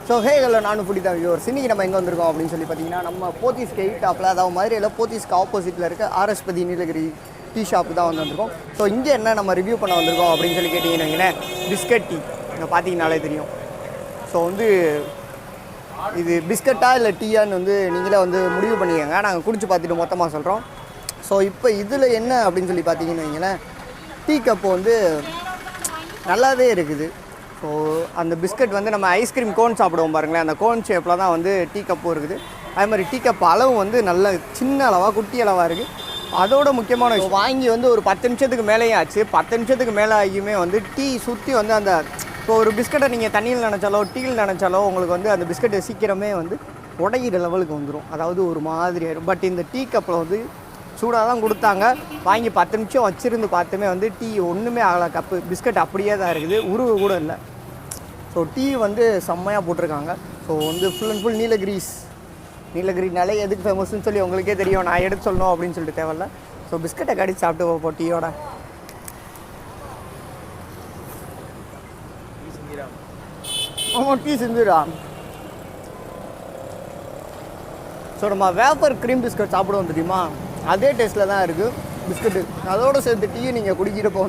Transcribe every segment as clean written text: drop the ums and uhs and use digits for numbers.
So ஹேகல்ல நானும் foodie தான் viewers. இன்றைக்கி நம்ம எங்கே வந்திருக்கோம் அப்படின்னு சொல்லி பார்த்தீங்கன்னா, நம்ம போத்தீஸ்க்கு எயிட்டாப்பில், அதாவது மதுரையில் போத்தீஸ்க்கு ஆப்போசிட்டில் இருக்க ஆர்எஸ்பதி நீலகிரி டீ ஷாப்பு தான் வந்திருக்கோம். ஸோ இங்கே என்ன நம்ம ரிவ்யூ பண்ண வந்திருக்கோம் அப்படின்னு சொல்லி கேட்டிங்கன்னு வைங்களேன், பிஸ்கட் டீ. இங்கே பார்த்தீங்கனாலே தெரியும். ஸோ இது பிஸ்கட்டா இல்லை டீயான்னு நீங்களே முடிவு பண்ணிக்கோங்க. நாங்கள் குடிச்சு பார்த்துட்டு மொத்தமாக சொல்கிறோம். ஸோ இப்போ இதில் என்ன அப்படின்னு சொல்லி பார்த்தீங்கன்னு வைங்களேன், டீ கப்பு நல்லாவே இருக்குது. ஸோ அந்த பிஸ்கட் நம்ம ஐஸ்கிரீம் கோன் சாப்பிடுவோம் பாருங்களேன், அந்த கோன் ஷேப்பில் தான் டீ கப்பும் இருக்குது. அதே மாதிரி டீ கப் அளவு நல்ல சின்ன அளவாக குட்டி அளவாக இருக்குது. அதோட முக்கியமான விஷயம், வாங்கி ஒரு 10 நிமிஷத்துக்கு மேலேயும் ஆச்சு. 10 நிமிஷத்துக்கு மேலே ஆகியுமே டீ சுற்றி அந்த இப்போ ஒரு பிஸ்கட்டை நீங்கள் தண்ணியில் நினச்சாலோ டீயில் நினச்சாலோ உங்களுக்கு அந்த பிஸ்கட்டை சீக்கிரமே உடையிற லெவலுக்கு வந்துடும். அதாவது ஒரு மாதிரி ஆயிடும். பட் இந்த டீ கப்பில் சூடாக தான் கொடுத்தாங்க. வாங்கி 10 நிமிஷம் வச்சுருந்து பார்த்துமே டீ ஒன்றுமே ஆகலை. கப்பு பிஸ்கட் அப்படியே தான் இருக்குது, உருவு கூட இல்லை. ஸோ டீ செம்மையாக போட்டிருக்காங்க. ஸோ ஃபுல் அண்ட் ஃபுல் நீலகிரினாலே எதுக்கு ஃபேமஸ்ன்னு சொல்லி உங்களுக்கே தெரியும். நான் எடுத்து சொல்லணும் அப்படின்னு சொல்லிட்டு தேவையில்ல. ஸோ பிஸ்கட்டை கடிச்சு சாப்பிட்டு போப்போம் டீயோட. ஆமாம், டீ செஞ்சுடா. ஸோ நம்ம வேப்பர் க்ரீம் பிஸ்கட் சாப்பிடுவோம் தெரியுமா, அதே டேஸ்ட்டில் தான் இருக்குது பிஸ்கட்டு. அதோடு சேர்த்து டீயை நீங்கள் குடிக்கிறப்போ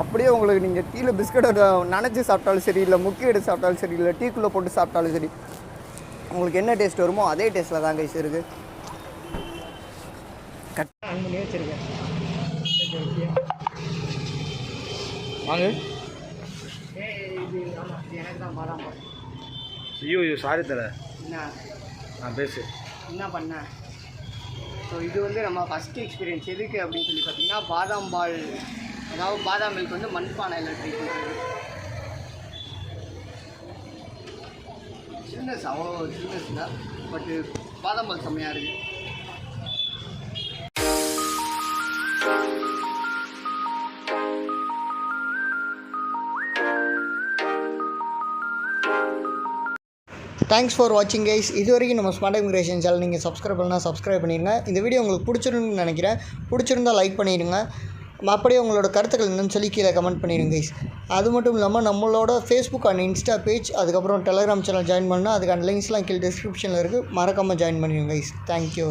அப்படியே உங்களுக்கு நீங்கள் டீயில் பிஸ்கட்டை நனைச்சி சாப்பிட்டாலும் சரி, இல்லை முக்கி எடுத்து சாப்பிட்டாலும் சரி, இல்லை டீக்குள்ளே போட்டு சாப்பிட்டாலும் சரி, உங்களுக்கு என்ன டேஸ்ட் வருமோ அதே டேஸ்ட்டில் தான் கைஸ் இருக்குது. கரெக்டாக ஆன் பண்ணி வச்சுருக்கேன். வாங்க. இது ஆமாம், எனக்கு தான் பாதாம். ஐயோ சாரி தர என்ன நான் பேசு என்ன பண்ணேன். ஸோ இது நம்ம ஃபஸ்ட்டு எக்ஸ்பீரியன்ஸ் எதுக்கு அப்படின்னு சொல்லி பார்த்தீங்கன்னா, பாதாம் பால், அதாவது பாதாம் மில்க் மண்பானையில் ட்ரை பண்ணுறது. சில்னஸ் அவ்வளோ சில்னஸ் இல்லை, பட்டு பாதாம் பால் செம்மையாக இருக்குது. தேங்க்ஸ் ஃபார் வாட்சிங் கைஸ். இது வரைக்கும் நம்ம ஸ்மார்ட் இமிகிரேஷன் சேனல் நீங்கள் சப்ஸ்கிரைப் பண்ணால் சப்ஸ்கிரைப் பண்ணிடுங்க. இந்த வீடியோ உங்களுக்கு பிடிச்சிருன்னு நினைக்கிறேன். பிடிச்சிருந்தால் லைக் பண்ணிடுங்க. அப்படியே உங்களோட கருத்துக்கள் என்னன்னு சொல்லி கீழே கமெண்ட் பண்ணிடுங்க கைஸ். அது மட்டும் இல்லாமல் நம்மளோட ஃபேஸ்புக் அண்ட் இன்ஸ்டா பேஜ், அதுக்கப்புறம் டெலகிராம் சேனல் ஜாயின் பண்ணால் அதுக்கான லிங்க்ஸ்லாம் கீழே டிஸ்கிரிப்ஷனில் இருக்குது. மறக்காமல் ஜாயின் பண்ணிடுங்க கைஸ். தேங்க்யூ.